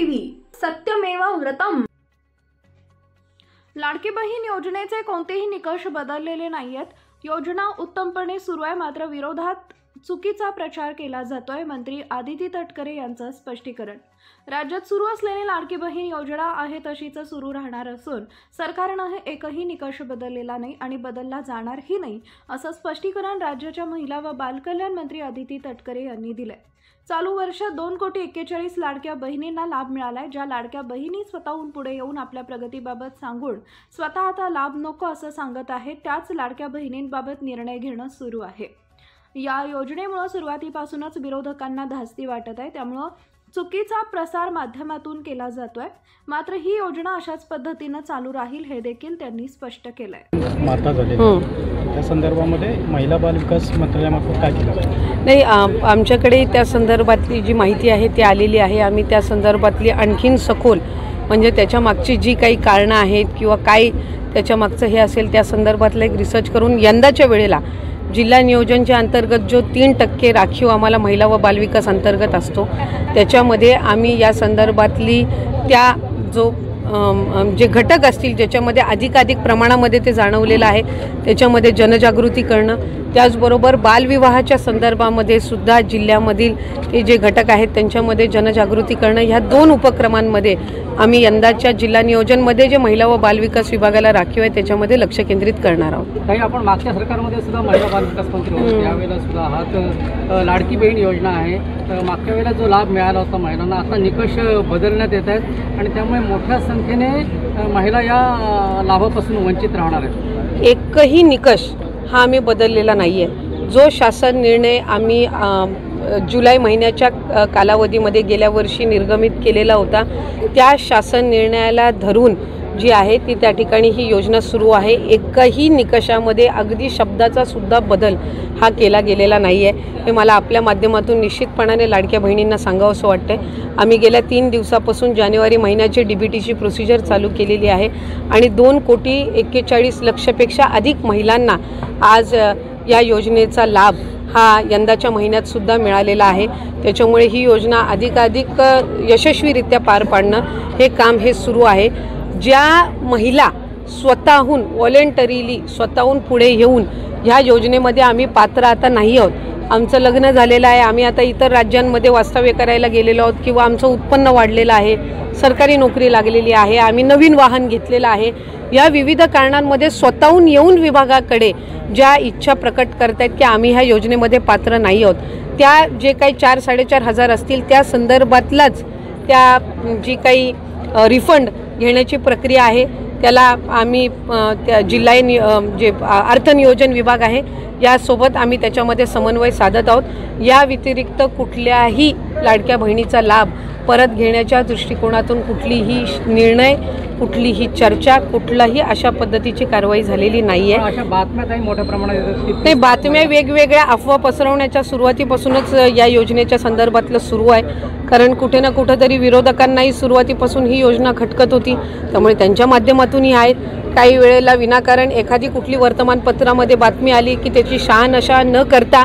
TV सत्यमेव व्रतम। लाडकी बहीण योजनेचे कोणतेही निकष बदललेले नाहीयेत। योजना उत्तमपणे सुरू आहे, मात्र विरोधात चुकीचा प्रचार केला जातोय। मंत्री आदिती तटकरे यांचं स्पष्टीकरण। राज्यात सुरू असलेली लाडकी बहीण योजना आहे तशीच सुरू राहणार असून सरकारनं एकही निकष बदललेला नाही आणि बदलला जाणारही नाही, असं स्पष्टीकरण राज्याच्या महिला व बालकल्याण मंत्री आदिती तटकरे यांनी दिले। चालू वर्षात 2,41,00,000 लाडक्या बहिणींना लाभ मिळालाय। ज्या लाडक्या बहिणी स्वतःहून पुढे येऊन आपल्या प्रगतीबाबत सांगून स्वतः आता लाभ नको असं सांगत आहेत, त्याच लाडक्या बहिणींबाबत निर्णय घेणं सुरू आहे। या योजनेमुळे सुरुवातीपासूनच विरोधकांना धास्ती वाटत आहे, त्यामुळे चुकीचा प्रसार माध्यमातून केला जातोय। मात्र ही योजना अशाच पद्धतीने चालू राहील हे देखील त्यांनी स्पष्ट केलंय। मार्ता त्या संदर्भामध्ये महिला बाल विकास मंत्रालयामार्फत काय केलं नाही, आमच्याकडे त्या संदर्भातली जी माहिती आहे ती आलेली आहे। आम्ही त्या संदर्भातली आणखीन सखोल म्हणजे त्याच्या मागची जी काही कारणं आहेत किंवा काय त्याच्या मागचं हे असेल त्या संदर्भातलं एक रिसर्च करून यंदाच्या वेळेला जिल्हा नियोजनच्या अंतर्गत जो 3% राखीव आम्हाला महिला व बालविकास अंतर्गत असतो त्याच्यामध्ये आम्ही या संदर्भातली त्या जो जे घटक असतील ज्याच्यामध्ये अधिकाधिक प्रमाणामध्ये ते जाणवलेलं आहे त्याच्यामध्ये जनजागृती करणं, त्याचबरोबर बालविवाहाच्या संदर्भामध्ये सुद्धा जिल्ह्यामधील ते जे घटक आहेत त्यांच्यामध्ये जनजागृती करणं, ह्या 2 उपक्रमांमध्ये आम्ही यंदाच्या जिल्हा नियोजनमध्ये जे महिला व बालविकास विभागाला राखीव आहे त्याच्यामध्ये लक्ष केंद्रित करणार आहोत। काही आपण मागच्या सरकारमध्ये सुद्धा महिला बालविकास मंत्री होते, त्यावेळेला सुद्धा हात लाडकी बहीण योजना आहे, तर मागच्या वेळेला जो लाभ मिळाला होता महिलांना आता निकष बदलण्यात येत आहेत आणि त्यामुळे मोठ्या संख्येने महिला या लाभापासून वंचित राहणार आहेत। एकही निकष हा आम्ही बदललेला नाही आहे। जो शासन निर्णय आम्ही जुलै महिन्याच्या कालावधीमध्ये गेल्या वर्षी निर्गमित केलेला होता त्या शासन निर्णयाला धरून जी आहे ती त्या ठिकाणी ही योजना सुरू आहे। एकही निकषामध्ये अगदी शब्दाचा सुद्धा बदल हा केला गेलेला नाही आहे, हे मला आपल्या माध्यमातून निश्चितपणाने लाडक्या बहिणींना सांगावंसं वाटतं। आम्ही गेल्या 3 दिवसापासून जानेवारी महिन्याची DBTची प्रोसिजर चालू केलेली आहे आणि 2,41,00,000पेक्षा अधिक महिलांना आज या योजनेचा लाभ हा यंदाच्या महिन्यात सुद्धा मिळालेला आहे। त्याच्यामुळे ही योजना अधिकाधिक यशस्वीरित्या पार पाडणं हे काम हे सुरू आहे। ज्या महिला स्वतःहून व्हॉलेंटरीली स्वतःहून पुढे येऊन ह्या योजनेमध्ये आम्ही पात्र आता नाही आहोत, आमचं लग्न झालेलं आहे, आम्ही आता इतर राज्यांमध्ये वास्तव्य करायला गेलेलो आहोत किंवा आमचं उत्पन्न वाढलेलं आहे, सरकारी नोकरी लागलेली आहे, आम्ही नवीन वाहन घेतलेलं आहे, या विविध कारणांमध्ये स्वतःहून येऊन विभागाकडे ज्या इच्छा प्रकट करत आहेत की आम्ही ह्या योजनेमध्ये पात्र नाही आहोत, त्या जे काही 4-4.5 हजार असतील त्या संदर्भातलाच त्या जी काही रिफंड घेण्याची प्रक्रिया आहे त्याला आम्ही त्या जिल्हा जे अर्थनियोजन विभाग आहे यासोबत आम्ही त्याच्यामध्ये समन्वय साधत आहोत। या व्यतिरिक्त कुठल्याही लाडक्या बहिणीचा लाभ परत घेण्याच्या दृष्टिकोनातून कुठलीही निर्णय, कुठलीही चर्चा, कुठलाही अशा पद्धतीची कारवाई झालेली नाही आहे। अशा बातम्या काही मोठ्या प्रमाणात येतात, ते बातम्या वेगवेगळ्या अफवा पसरवण्याच्या सुरुवातीपासूनच या योजनेच्या संदर्भातलं सुरू आहे, कारण कुठे ना कुठेतरी विरोधकांनाही सुरुवातीपासून ही योजना खटकत होती, त्यामुळे त्यांच्या माध्यमातूनही आहेत। काही वेळेला विनाकारण एखादी कुठली वर्तमानपत्रामध्ये बातमी आली की त्याची शहानिशा न करता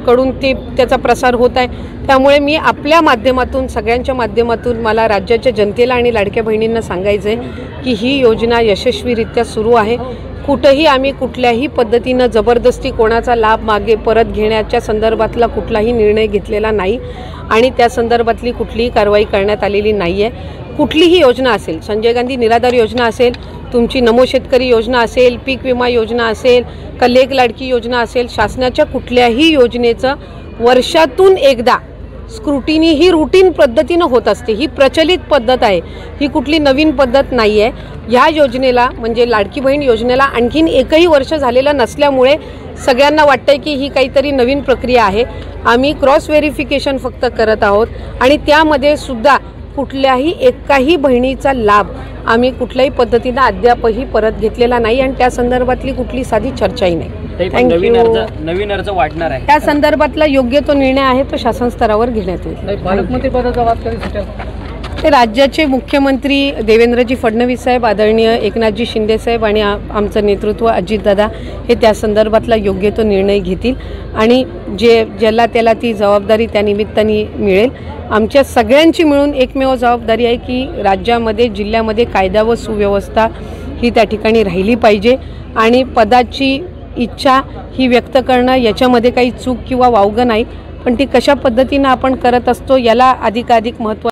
कडून त्याचा प्रसार होत आहे। त्यामुळे मी आपल्या माध्यमातून सगळ्यांच्या माध्यमातून मला राज्याच्या जनतेला आणि लाडक्या बहिणींना सांगायचं आहे की ही योजना यशस्वीरित्या सुरू आहे। कुठेही आम्ही कुठल्याही पद्धतीनं जबरदस्ती कोणाचा लाभ मागे परत घेण्याच्या संदर्भातला कुठलाही निर्णय घेतलेला नाही आणि त्या संदर्भातली कुठलीही कारवाई करण्यात आलेली नाही आहे। कुठलीही योजना असेल, संजय गांधी निराधार योजना असेल, तुमची नमो शेतकरी योजना असेल, पीक विमा योजना असेल, का लेक लाडकी योजना असेल, शासनाच्या कुठल्याही योजनेचं वर्षातून एकदा स्क्रुटिनी ही रूटीन पद्धतीनं होत असते। ही प्रचलित पद्धत आहे, ही कुठली नवीन पद्धत नाही आहे। ह्या योजनेला म्हणजे लाडकी बहीण योजनेला आणखीन एकही वर्ष झालेलं नसल्यामुळे सगळ्यांना वाटतंय की ही काहीतरी नवीन प्रक्रिया आहे। आम्ही क्रॉस व्हेरिफिकेशन फक्त करत आहोत आणि त्यामध्ये सुद्धा कुठल्याही एकाही बहिणीचा लाभ आम्ही कुठल्याही पद्धतीने अद्यापही परत घेतलेला नाही आणि त्या संदर्भातली कुठली साधी चर्चाही नाही। नवीन अर्ज वाढणार आहे, त्या संदर्भातला योग्य तो निर्णय आहे तो शासन स्तरावर घेण्यात येईल। पालकमंत्री पदाचा वाद कधी सुटेल? ते राज्याचे मुख्यमंत्री देवेंद्रजी फडणवीस साहेब, आदरणीय एकनाथजी शिंदे साहेब आणि आमचं नेतृत्व अजितदादा हे त्या संदर्भातला योग्य तो निर्णय घेतील आणि ज्याला त्याला ती जबाबदारी त्या निमित्ताने मिळेल. आमच्या सगळ्यांची मिळून एकमेव जबाबदारी आहे की राज्यामध्ये जिल्ह्यामध्ये कायदा व सुव्यवस्था ही त्या ठिकाणी राहिली पाहिजे आणि पदाची इच्छा ही व्यक्त करणं याच्यामध्ये काही चूक किंवा वावगं नाही, पण ती कशा पद्धतीनं आपण करत असतो याला अधिकाधिक महत्त्व